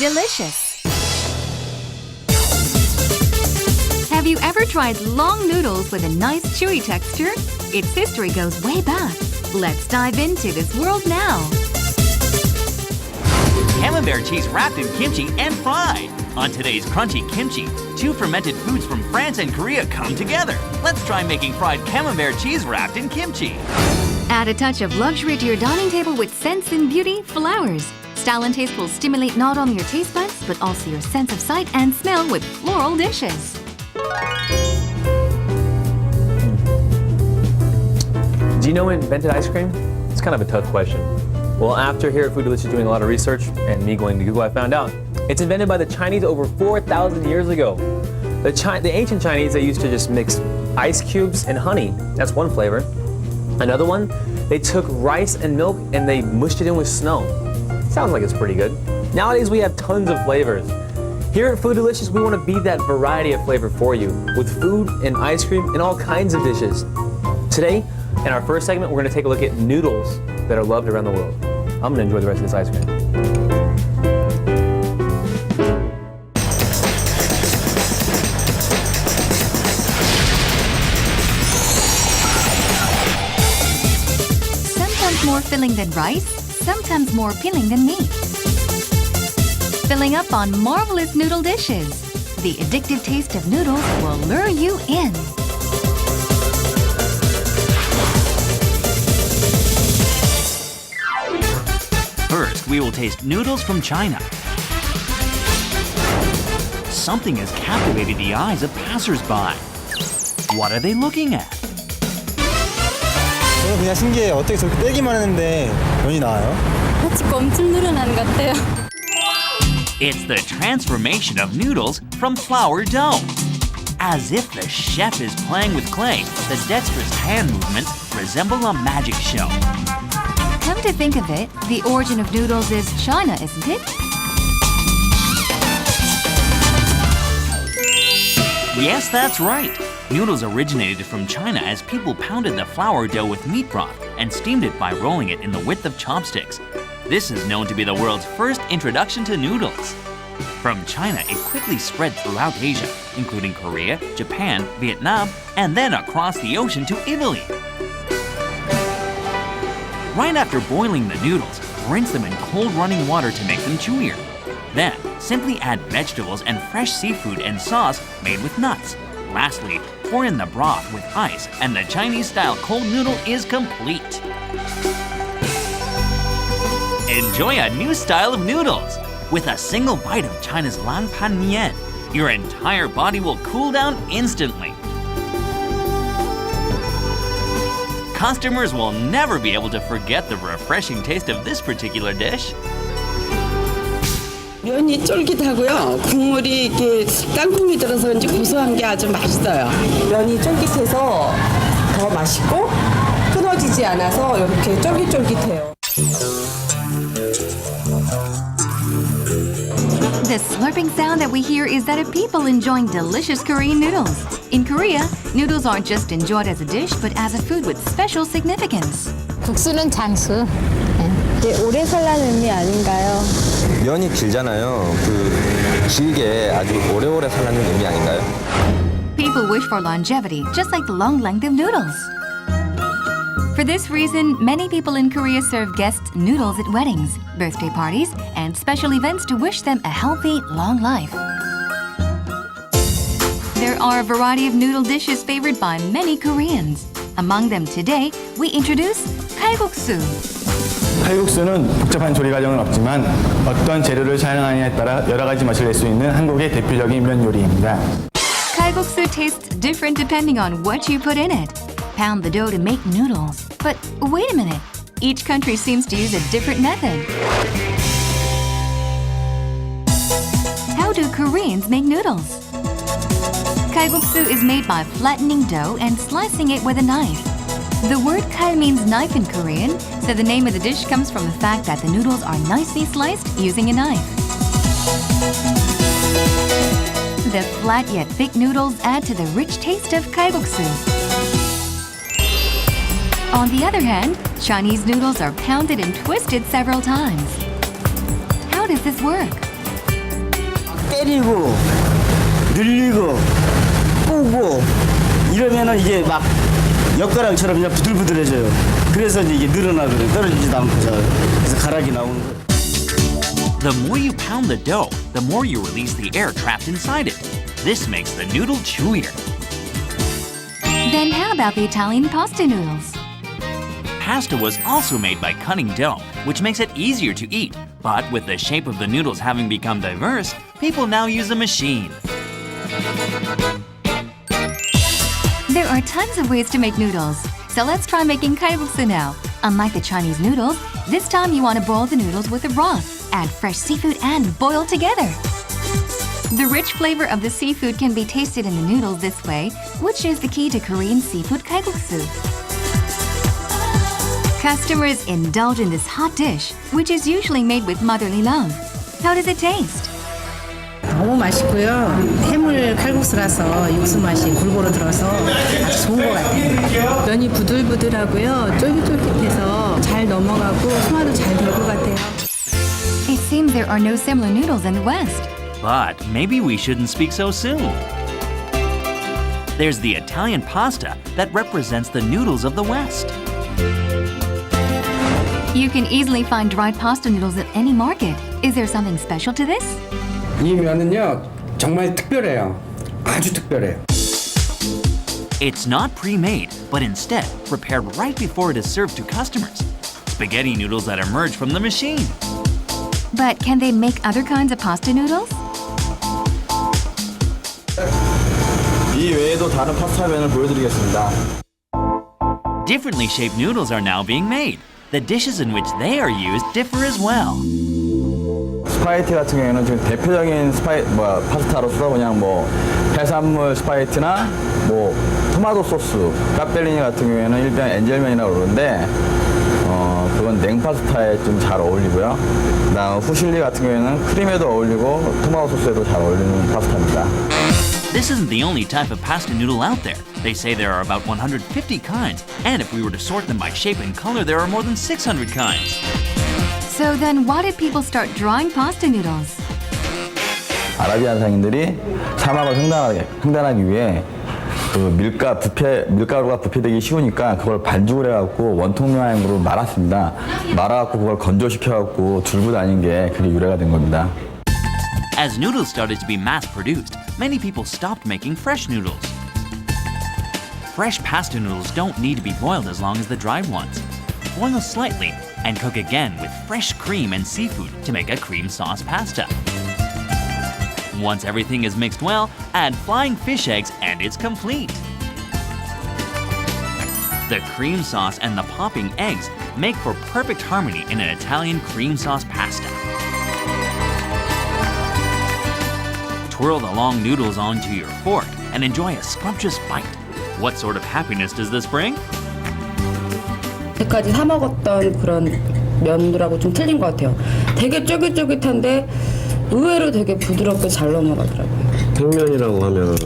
delicious. Have you ever tried long noodles with a nice chewy texture? Its history goes way back. Let's dive into this world now. Camembert cheese wrapped in kimchi and fried. On today's crunchy kimchi, two fermented foods from France and Korea come together. Let's try making fried camembert cheese wrapped in kimchi. Add a touch of luxury to your dining table with Sense and Beauty flowers. Style and taste will stimulate not only your taste buds, but also your sense of sight and smell with floral dishes. Do you know who invented ice cream? It's kind of a tough question. Well, after here at Foodelicious doing a lot of research and me going to Google, I found out it's invented by the Chinese over 4,000 years ago. The ancient Chinese, they used to just mix ice cubes and honey. That's one flavor. Another one, they took rice and milk and they mushed it in with snow. Sounds like it's pretty good. Nowadays, we have tons of flavors. Here at Foodelicious, we want to be that variety of flavor for you with food and ice cream and all kinds of dishes. Today, in our first segment, we're going to take a look at noodles that are loved around the world. I'm going to enjoy the rest of this ice cream. Sometimes more filling than rice, sometimes more appealing than meat. Filling up on marvelous noodle dishes. The addictive taste of noodles will lure you in. First, we will taste noodles from China. Something has captivated the eyes of passers-by. What are they looking at? 저는 그냥 신기해요. 어떻게 저렇게 떼기만 했는데 면이 나와요? 마치 껌좀 늘어난 것 같아요. It's the transformation of noodles from flour dough. As if the chef is playing with clay, the dexterous hand movements resemble a magic show. Come to think of it, the origin of noodles is China, isn't it? Yes, that's right. Noodles originated from China as people pounded the flour dough with meat broth and steamed it by rolling it in the width of chopsticks. This is known to be the world's first introduction to noodles. From China, it quickly spread throughout Asia, including Korea, Japan, Vietnam, and then across the ocean to Italy. Right after boiling the noodles, rinse them in cold running water to make them chewier. Then, simply add vegetables and fresh seafood and sauce made with nuts. Lastly, pour in the broth with ice and the Chinese-style cold noodle is complete. Enjoy a new style of noodles. With a single bite of China's lang pan mian, your entire body will cool down instantly. Customers will never be able to forget the refreshing taste of this particular dish. 면이 쫄깃하고요. 국물이 이렇게 땅콩이 들어서 그런지 고소한 게 아주 맛있어요. 면이 쫄깃해서 더 맛있고 끊어지지 않아서 이렇게 쫄깃쫄깃해요. The slurping sound that we hear is that of people enjoying delicious Korean noodles. In Korea, noodles aren't just enjoyed as a dish, but as a food with special significance. 국수는 장수. 오래 살라는 의미 아닌가요? 면이 길잖아요. 길게 아주 오래오래 살라는 의미 아닌가요? People wish for longevity, just like the long length of noodles. For this reason, many people in Korea serve guests noodles at weddings, birthday parties, and special events to wish them a healthy, long life. There are a variety of noodle dishes favored by many Koreans. Among them today, we introduce kalguksu. 칼국수는 복잡한 조리 과정은 없지만 어떤 재료를 사용하느냐에 따라 여러 가지 맛을 낼 수 있는 한국의 대표적인 면 요리입니다. Kalguksu tastes different depending on what you put in it. Pound the dough to make noodles. But wait a minute. Each country seems to use a different method. How do Koreans make noodles? Kalguksu is made by flattening dough and slicing it with a knife. The word kal means knife in Korean, so the name of the dish comes from the fact that the noodles are nicely sliced using a knife. The flat yet thick noodles add to the rich taste of kalguksu. On the other hand, Chinese noodles are pounded and twisted several times. How does this work? 때리고 늘리고 꼬고 이러면은 이게 막 엿가락처럼 그냥 부들부들해져요. 그래서 이제 이게 늘어나거든요. 떨어지지도 않고 그래서 가락이 나오는 거예요. The more you pound the dough, the more you release the air trapped inside it. This makes the noodle chewier. Then how about the Italian pasta noodles? Pasta was also made by cutting dough, which makes it easier to eat. But with the shape of the noodles having become diverse, people now use a machine. There are tons of ways to make noodles. So let's try making kalguksu now. Unlike the Chinese noodles, this time you want to boil the noodles with a broth. Add fresh seafood and boil together. The rich flavor of the seafood can be tasted in the noodles this way, which is the key to Korean seafood kalguksu. Customers indulge in this hot dish, which is usually made with motherly love. How does it taste? 너무 맛있고요. 해물 칼국수라서 육수 맛이 골고루 들어서 아주 좋은 것 같아요. 면이 부들부들하고요. 쫄깃쫄깃해서 잘 넘어가고 소화도 잘 될 것 같아요. It seems there are no similar noodles in the West. But maybe we shouldn't speak so soon. There's the Italian pasta that represents the noodles of the West. You can easily find dried pasta noodles at any market. Is there something special to this? 이 면은요 정말 특별해요. 아주 특별해요. It's not pre-made, but instead prepared right before it is served to customers. Spaghetti noodles that emerge from the machine. But can they make other kinds of pasta noodles? 이 외에도 다른 파스타 면을 보여드리겠습니다. Differently shaped noodles are now being made. The dishes in which they are used differ as well. 스파게티 같은 경우에는 지금 대표적인 파스타로서 그냥 해산물 스파게티나 토마토 소스, 까펠리니 같은 경우에는 일명 엔젤면이라고 그러는데 그건 냉파스타에 좀 잘 어울리고요. 그다음 후실리 같은 경우에는 크림에도 어울리고 토마토 소스에도 잘 어울리는 파스타입니다. This isn't the only type of pasta noodle out there. They say there are about 150 kinds, and if we were to sort them by shape and color, there are more than 600 kinds. So then why did people start drying pasta noodles? 아라비안 상인들이 사막을 횡단하기 위해 밀가루가 부패되기 쉬우니까 그걸 반죽을 해갖고 원통 모양으로 말았습니다. 말아갖고 그걸 건조시켜갖고 들고 다닌 게 그게 유래가 된 겁니다. As noodles started to be mass-produced, many people stopped making fresh noodles. Fresh pasta noodles don't need to be boiled as long as the dried ones. Boil slightly and cook again with fresh cream and seafood to make a cream sauce pasta. Once everything is mixed well, add flying fish eggs and it's complete. The cream sauce and the popping eggs make for perfect harmony in an Italian cream sauce pasta. Twirl the long noodles onto your fork and enjoy a scrumptious bite. What sort of happiness does this bring? 여태까지 사 먹었던 그런 면들하고 좀 틀린 것 같아요. 되게 쫄깃쫄깃한데 의외로 되게 부드럽게 잘 넘어가더라고요. 생면이라고 하면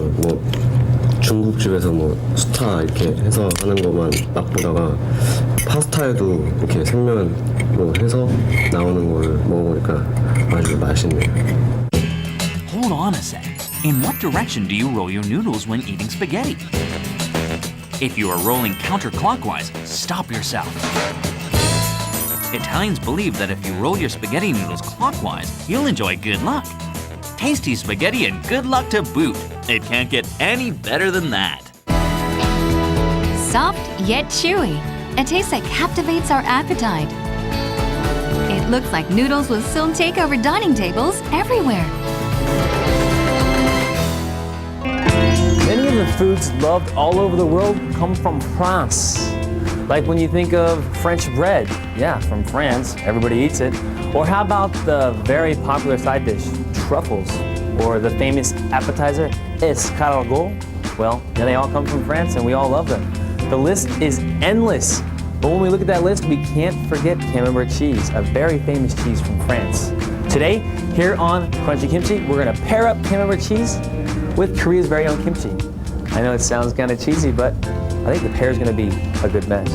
중국집에서 스타 이렇게 해서 하는 것만 맛보다가 파스타에도 이렇게 생면으로 해서 나오는 걸 먹어보니까 아주 맛있네요. Hold on a sec. In what direction do you roll your noodles when eating spaghetti? If you are rolling counterclockwise, stop yourself. Italians believe that if you roll your spaghetti noodles clockwise, you'll enjoy good luck. Tasty spaghetti and good luck to boot. It can't get any better than that. Soft yet chewy. A taste that captivates our appetite. It looks like noodles will soon take over dining tables everywhere. Many of the foods loved all over the world come from France. Like when you think of French bread, yeah, from France, everybody eats it. Or how about the very popular side dish, truffles? Or the famous appetizer, escargot? Well, yeah, they all come from France and we all love them. The list is endless. But when we look at that list, we can't forget Camembert cheese, a very famous cheese from France. Today, here on Crunchy Kimchi, we're gonna pair up Camembert cheese with Korea's very own kimchi. I know it sounds kind of cheesy, but I think the pair is going to be a good match.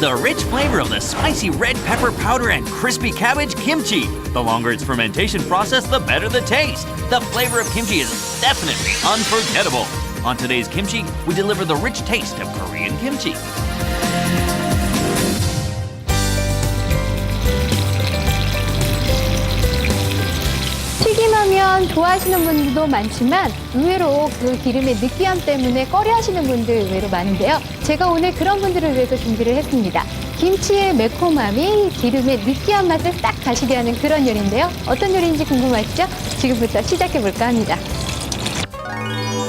The rich flavor of the spicy red pepper powder and crispy cabbage kimchi. The longer its fermentation process, the better the taste. The flavor of kimchi is definitely unforgettable. On today's kimchi, we deliver the rich taste of Korean kimchi. 튀김하면 좋아하시는 분들도 많지만 의외로 그 기름의 느끼함 때문에 꺼려하시는 분들 의외로 많은데요. 제가 오늘 그런 분들을 위해서 준비를 했습니다. 김치의 매콤함이 기름의 느끼한 맛을 싹 가시게 하는 그런 요리인데요. 어떤 요리인지 궁금하시죠? 지금부터 시작해볼까 합니다.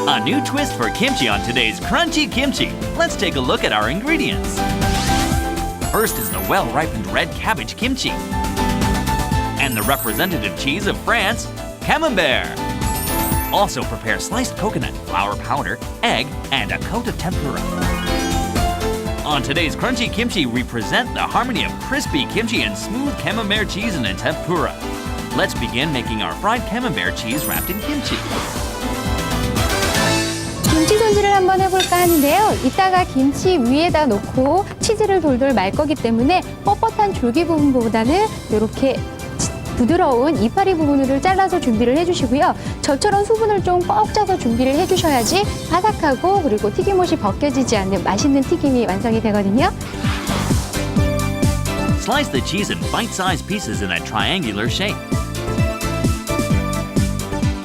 A new twist for kimchi on today's crunchy kimchi. Let's take a look at our ingredients. First is the well-ripened red cabbage kimchi. And the representative cheese of France, Camembert. Also prepare sliced coconut, flour powder, egg, and a coat of tempura. On today's crunchy kimchi, we present the harmony of crispy kimchi and smooth Camembert cheese in a tempura. Let's begin making our fried Camembert cheese wrapped in kimchi. 김치 손질을 한번 해볼까 하는데요. 이따가 김치 위에다 놓고 치즈를 돌돌 말 거기 때문에 뻣뻣한 줄기 부분보다는 이렇게 부드러운 이파리 부분을 잘라서 준비를 해주시고요. 저처럼 수분을 좀 꽉 짜서 준비를 해주셔야지 바삭하고 그리고 튀김옷이 벗겨지지 않는 맛있는 튀김이 완성이 되거든요. Slice the cheese in bite-sized pieces in a triangular shape.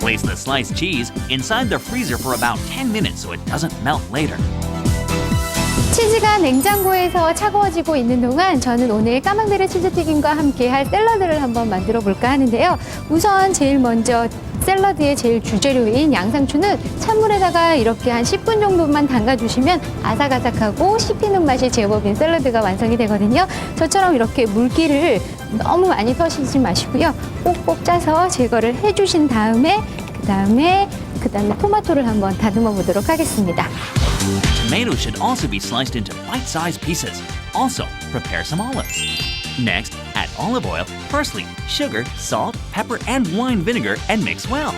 Place the sliced cheese inside the freezer for about 10 minutes so it doesn't melt later. 치즈가 냉장고에서 차가워지고 있는 동안 저는 오늘 까망베르 치즈튀김과 함께 할 샐러드를 한번 만들어 볼까 하는데요. 우선 제일 먼저 샐러드의 제일 주재료인 양상추는 찬물에다가 이렇게 한 10분 정도만 담가주시면 아삭아삭하고 씹히는 맛이 제법인 샐러드가 완성이 되거든요. 저처럼 이렇게 물기를 너무 많이 터시지 마시고요. 꼭꼭 짜서 제거를 해주신 다음에 그다음에 토마토를 한번 다듬어 보도록 하겠습니다. Tomatoes should also be sliced into bite-sized pieces. Also, prepare some olives. Next, add olive oil, parsley, sugar, salt, pepper, and wine vinegar and mix well.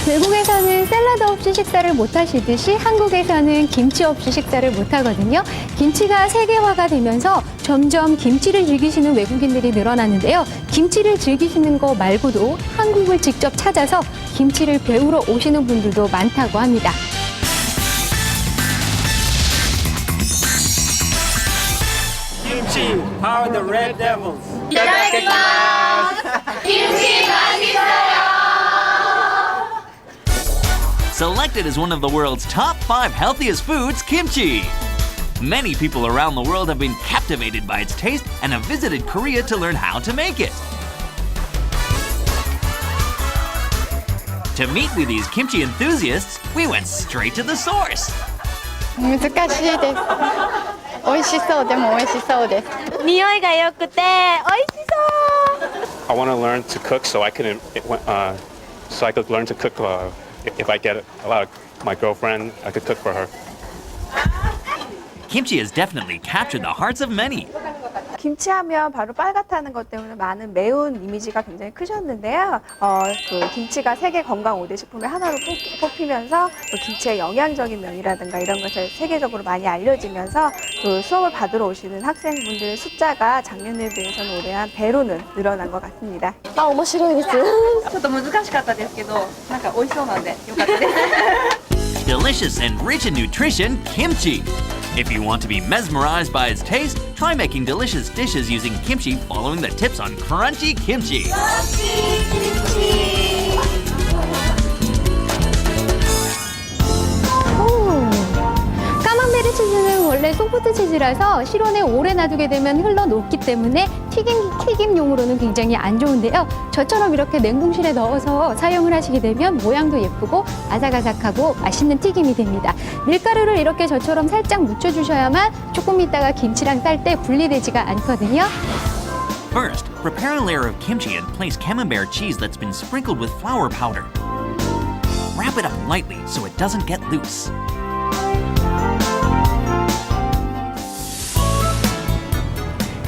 외국에서는 샐러드 없이 식사를 못 하시듯이 한국에서는 김치 없이 식사를 못 하거든요. 김치가 세계화가 되면서 점점 김치를 즐기시는 외국인들이 늘어났는데요. 김치를 즐기시는 거 말고도 한국을 직접 찾아서 김치를 배우러 오시는 분들도 많다고 합니다. Kimchi, power the red devils. Selected as one of the world's top 5 healthiest foods, kimchi. Many people around the world have been captivated by its taste and have visited Korea to learn how to make it. To meet with these kimchi enthusiasts, we went straight to the source. 難しいです。美味しそうでも美味しそうです。匂いが良くて美味しそう。 I want to learn to cook so I could learn to cook. If I get a lot of my girlfriend, I could cook for her. Kimchi has definitely captured the hearts of many. 김치하면 바로 빨갛다는 것 때문에 많은 매운 이미지가 굉장히 크셨는데요. 그 김치가 세계 건강 5대 식품의 하나로 뽑히면서 또 김치의 영양적인 면이라든가 이런 것을 세계적으로 많이 알려지면서 또 수업을 받으러 오시는 학생분들의 숫자가 작년에 비해서는 올해 한 배로는 늘어난 것 같습니다. 面白いです。ちょっと難しかったですけど、なんか美味しそうなんでよかったです。 Delicious and rich in nutrition, kimchi. If you want to be mesmerized by its taste, try making delicious dishes using kimchi following the tips on crunchy kimchi. 까망베르 치즈는 원래 소프트 치즈라서 실온에 오래 놔두게 되면 흘러 녹기 때문에 튀김용으로는 굉장히 안 좋은데요. 저처럼 이렇게 냉동실에 넣어서 사용을 하시게 되면 모양도 예쁘고 아삭아삭하고 맛있는 튀김이 됩니다. 밀가루를 이렇게 저처럼 살짝 묻혀주셔야만 조금 있다가 김치랑 쌀 때 분리되지가 않거든요. First, prepare a layer of kimchi and place Camembert cheese that's been sprinkled with flour powder. Wrap it up lightly so it doesn't get loose.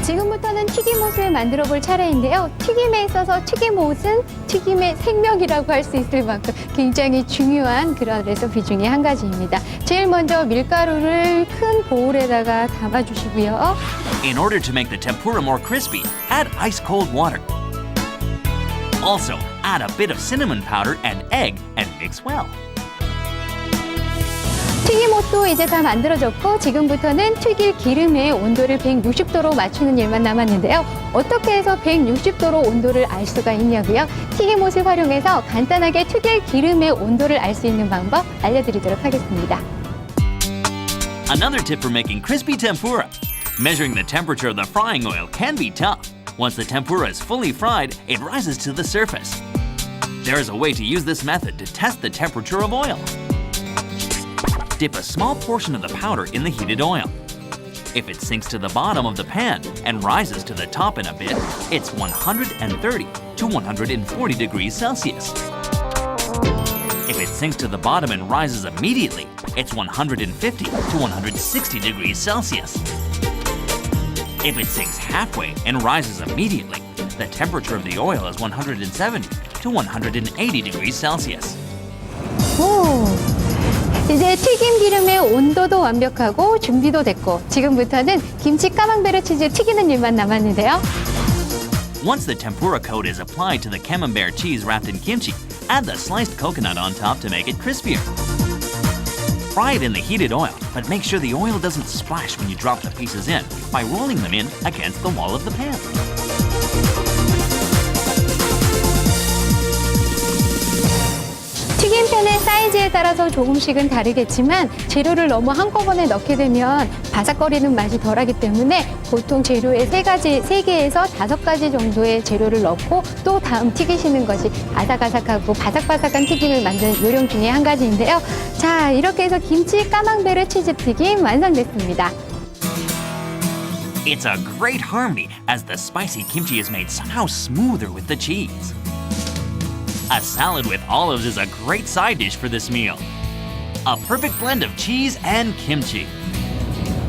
지금부터 지금부터는 튀김옷을 만들어 볼 차례인데요. 튀김에 있어서 튀김옷은 튀김의 생명이라고 할 수 있을 만큼 굉장히 중요한 그런 레시피 중에 한 가지입니다. 제일 먼저 밀가루를 큰 보울에다가 담아주시고요. In order to make the tempura more crispy, add ice cold water. Also, add a bit of cinnamon powder and egg and mix well. 튀김옷도 이제 다 만들어졌고 지금부터는 튀길 기름의 온도를 160도로 맞추는 일만 남았는데요. 어떻게 해서 160도로 온도를 알 수가 있냐고요? 튀김옷을 활용해서 간단하게 튀길 기름의 온도를 알 수 있는 방법 알려드리도록 하겠습니다. Another tip for making crispy tempura. Measuring the temperature of the frying oil can be tough. Once the tempura is fully fried, it rises to the surface. There is a way to use this method to test the temperature of oil. Dip a small portion of the powder in the heated oil. If it sinks to the bottom of the pan and rises to the top in a bit, it's 130 to 140 degrees Celsius. If it sinks to the bottom and rises immediately, it's 150 to 160 degrees Celsius. If it sinks halfway and rises immediately, the temperature of the oil is 170 to 180 degrees Celsius. 오, 이제 튀김 기름의 온도도 완벽하고 준비도 됐고 지금부터는 김치 까망베르 치즈 튀기는 일만 남았는데요. Once the tempura coat is applied to the Camembert cheese wrapped in kimchi, add the sliced coconut on top to make it crispier. Fry it in the heated oil, but make sure the oil doesn't splash when you drop the pieces in by rolling them in against the wall of the pan. 튀김팬의 사이즈에 따라서 조금씩은 다르겠지만 재료를 너무 한꺼번에 넣게 되면 바삭거리는 맛이 덜하기 때문에 보통 재료의 3개에서 5가지 정도의 재료를 넣고 또 다음 튀기시는 것이 아삭아삭하고 바삭바삭한 튀김을 만드는 요령 중에 한 가지인데요. 자, 이렇게 해서 김치 까망베르 치즈 튀김 완성됐습니다. It's a great harmony as the spicy kimchi is made somehow smoother with the cheese. A salad with olives is a great side dish for this meal. A perfect blend of cheese and kimchi.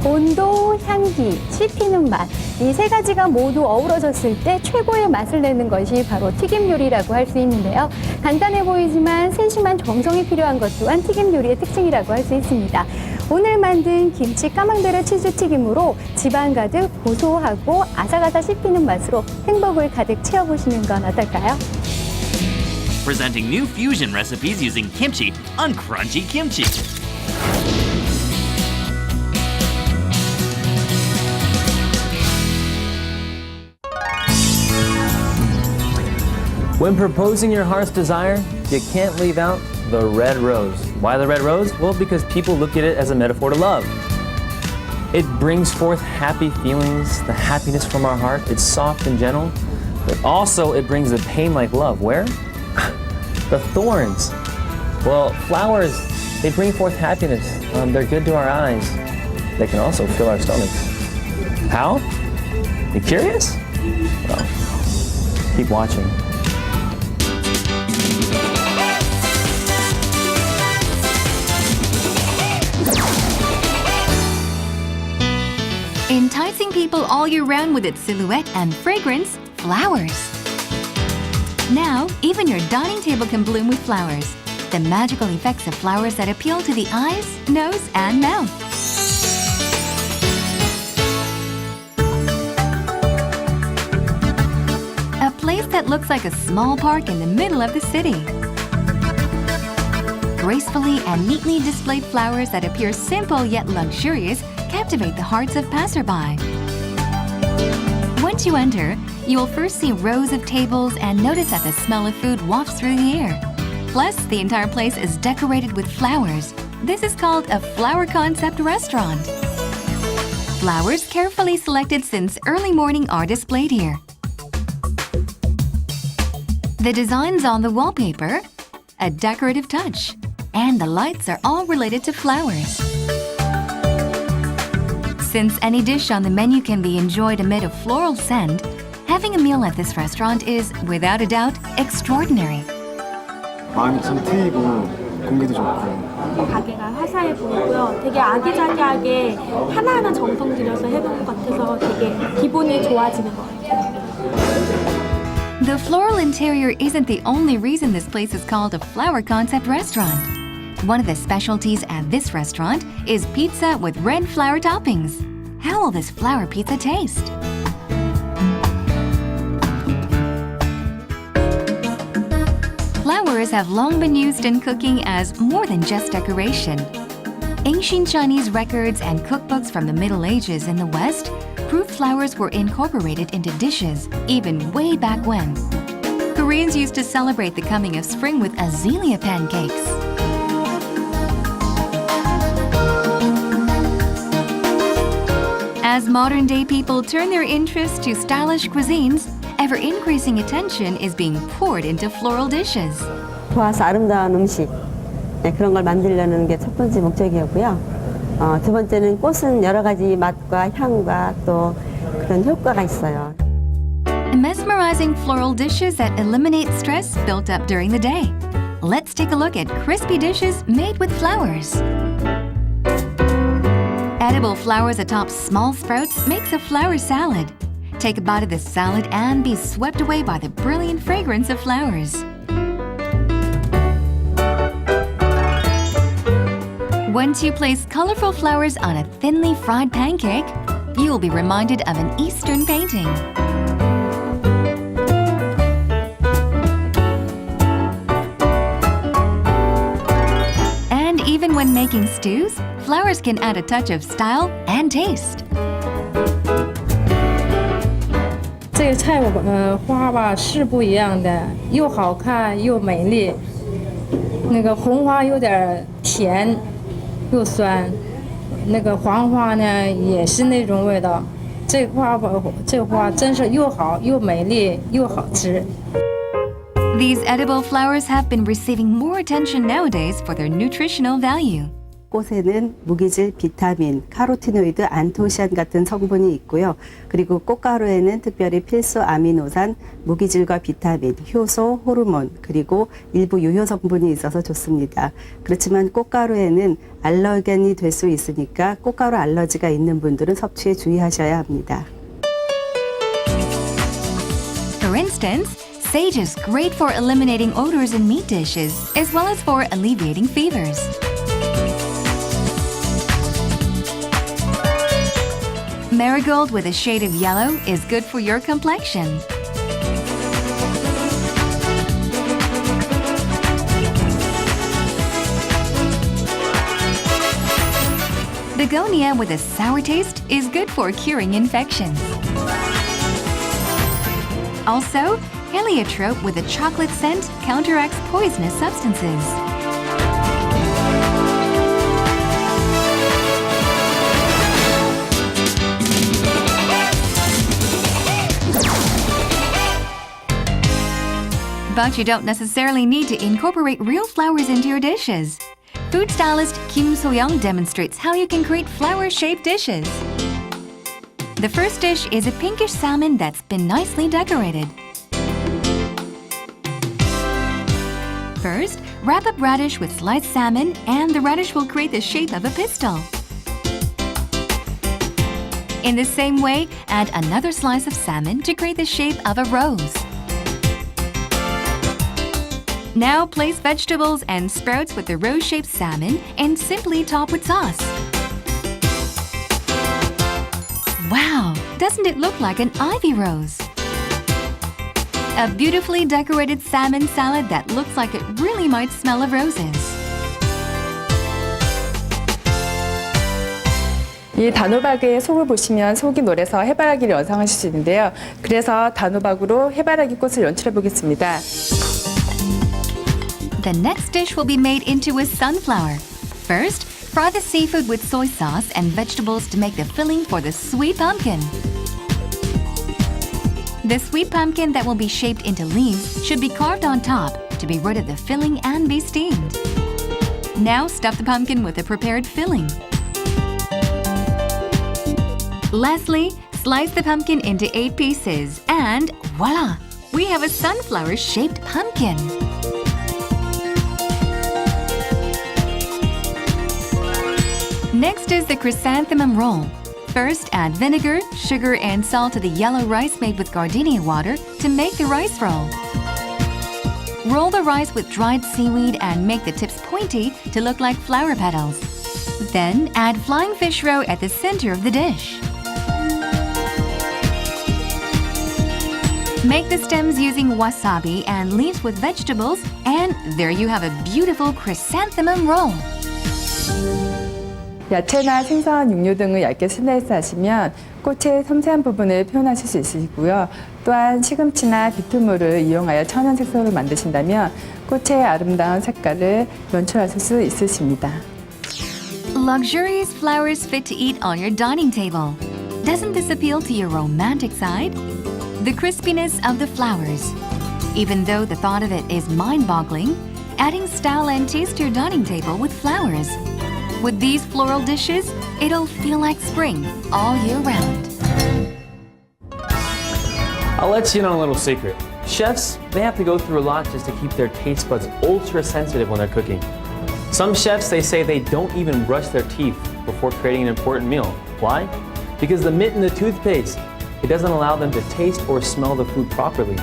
온도, 향기, 씹히는 맛, 이 3가지가 모두 어우러졌을 때 최고의 맛을 내는 것이 바로 튀김 요리라고 할 수 있는데요. 간단해 보이지만 세심한 정성이 필요한 것 또한 튀김 요리의 특징이라고 할 수 있습니다. 오늘 만든 김치 까망베르 치즈 튀김으로 집안 가득 고소하고 아삭아삭 씹히는 맛으로 행복을 가득 채워보시는 건 어떨까요? Presenting new fusion recipes using kimchi on Crunchy Kimchi. When proposing your heart's desire, you can't leave out the red rose. Why the red rose? Well, because people look at it as a metaphor to love. It brings forth happy feelings, the happiness from our heart. It's soft and gentle, but also it brings the pain like love. Where? The thorns. Well, flowers, they bring forth happiness. They're good to our eyes. They can also fill our stomachs. How? You curious? Well, keep watching. Enticing people all year round with its silhouette and fragrance, flowers. Now, even your dining table can bloom with flowers. The magical effects of flowers that appeal to the eyes, nose, and mouth. A place that looks like a small park in the middle of the city. Gracefully and neatly displayed flowers that appear simple yet luxurious captivate the hearts of passerby. Once you enter, you will first see rows of tables and notice that the smell of food wafts through the air. Plus, the entire place is decorated with flowers. This is called a flower concept restaurant. Flowers carefully selected since early morning are displayed here. The designs on the wallpaper, a decorative touch, and the lights are all related to flowers. Since any dish on the menu can be enjoyed amid a floral scent, having a meal at this restaurant is, without a doubt, extraordinary. 마음이 참 트이고 공기도 좋고. 가게가 화사해 보이고요. 되게 아기자기하게 하나하나 정성 들여서 해본 것 같아서 되게 기분이 좋아지는 것 같아요. The floral interior isn't the only reason this place is called a flower concept restaurant. One of the specialties at this restaurant is pizza with red flower toppings. How will this flower pizza taste? Flowers have long been used in cooking as more than just decoration. Ancient Chinese records and cookbooks from the Middle Ages in the West prove flowers were incorporated into dishes even way back when. Koreans used to celebrate the coming of spring with azalea pancakes. As modern-day people turn their interest to stylish cuisines, ever-increasing attention is being poured into floral dishes. 좋아서 아름다운 음식, 그런 걸 만들려는 게 첫 번째 목적이었고요. 두 번째는 꽃은 여러 가지 맛과 향과 또 그런 효과가 있어요. Mesmerizing floral dishes that eliminate stress built up during the day. Let's take a look at crispy dishes made with flowers. Edible flowers atop small sprouts makes a flower salad. Take a bite of the salad and be swept away by the brilliant fragrance of flowers. Once you place colorful flowers on a thinly fried pancake, you will be reminded of an Eastern painting. And even when making stews, flowers can add a touch of style and taste. 这个菜花吧是不一样的，又好看又美丽。那个红花有点甜，又酸；那个黄花呢也是那种味道。这花真是又好又美丽又好吃。 These edible flowers have been receiving more attention nowadays for their nutritional value. 꽃에는 무기질, 비타민, 카로티노이드, 안토시안 같은 성분이 있고요. 그리고 꽃가루에는 특별히 필수 아미노산, 무기질과 비타민, 효소, 호르몬, 그리고 일부 유효 성분이 있어서 좋습니다. 그렇지만 꽃가루에는 알러겐이 될 수 있으니까 꽃가루 알러지가 있는 분들은 섭취에 주의하셔야 합니다. For instance, sage is great for eliminating odors in meat dishes, as well as for alleviating fevers. Marigold with a shade of yellow is good for your complexion. Begonia with a sour taste is good for curing infections. Also, heliotrope with a chocolate scent counteracts poisonous substances. But you don't necessarily need to incorporate real flowers into your dishes. Food stylist Kim So-young demonstrates how you can create flower-shaped dishes. The first dish is a pinkish salmon that's been nicely decorated. First, wrap up radish with sliced salmon, and the radish will create the shape of a pistol. In the same way, add another slice of salmon to create the shape of a rose. Now place vegetables and sprouts with the rose-shaped salmon and simply top with sauce. Wow, doesn't it look like an ivy rose? A beautifully decorated salmon salad that looks like it really might smell of roses. 이 단호박의 속을 보시면 속이 노래서 해바라기를 연상하실 수 있는데요. 그래서 단호박으로 해바라기 꽃을 연출해 보겠습니다. The next dish will be made into a sunflower. First, fry the seafood with soy sauce and vegetables to make the filling for the sweet pumpkin. The sweet pumpkin that will be shaped into leaves should be carved on top to be rid of the filling and be steamed. Now stuff the pumpkin with the prepared filling. Lastly, slice the pumpkin into 8 pieces and voila! We have a sunflower-shaped pumpkin. the chrysanthemum roll. First, add vinegar, sugar, and salt to the yellow rice made with gardenia water to make the rice roll. Roll the rice with dried seaweed and make the tips pointy to look like flower petals. Then add flying fish roe at the center of the dish. Make the stems using wasabi and leaves with vegetables, and there you have a beautiful chrysanthemum roll. 야채나 생선, 육류 등을 얇게 슬라이스 하시면 꽃의 섬세한 부분을 표현하실 수 있으시고요. 또한 시금치나 비트물을 이용하여 천연 색소를 만드신다면 꽃의 아름다운 색깔을 연출하실 수 있으십니다. Luxurious flowers fit to eat on your dining table. Doesn't this appeal to your romantic side? The crispiness of the flowers. Even though the thought of it is mind-boggling, adding style and taste to your dining table with flowers. With these floral dishes, it'll feel like spring all year round. I'll let you in on a little secret. Chefs, they have to go through a lot just to keep their taste buds ultra sensitive when they're cooking. Some chefs, they say they don't even brush their teeth before creating an important meal. Why? Because the mint in the toothpaste, it doesn't allow them to taste or smell the food properly.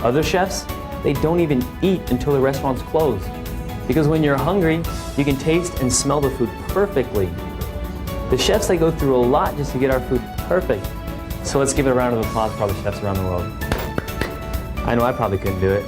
Other chefs, they don't even eat until the restaurant's closed. Because when you're hungry, you can taste and smell the food perfectly. The chefs, they go through a lot just to get our food perfect. So let's give it a round of applause for all the chefs around the world. I know I probably couldn't do it.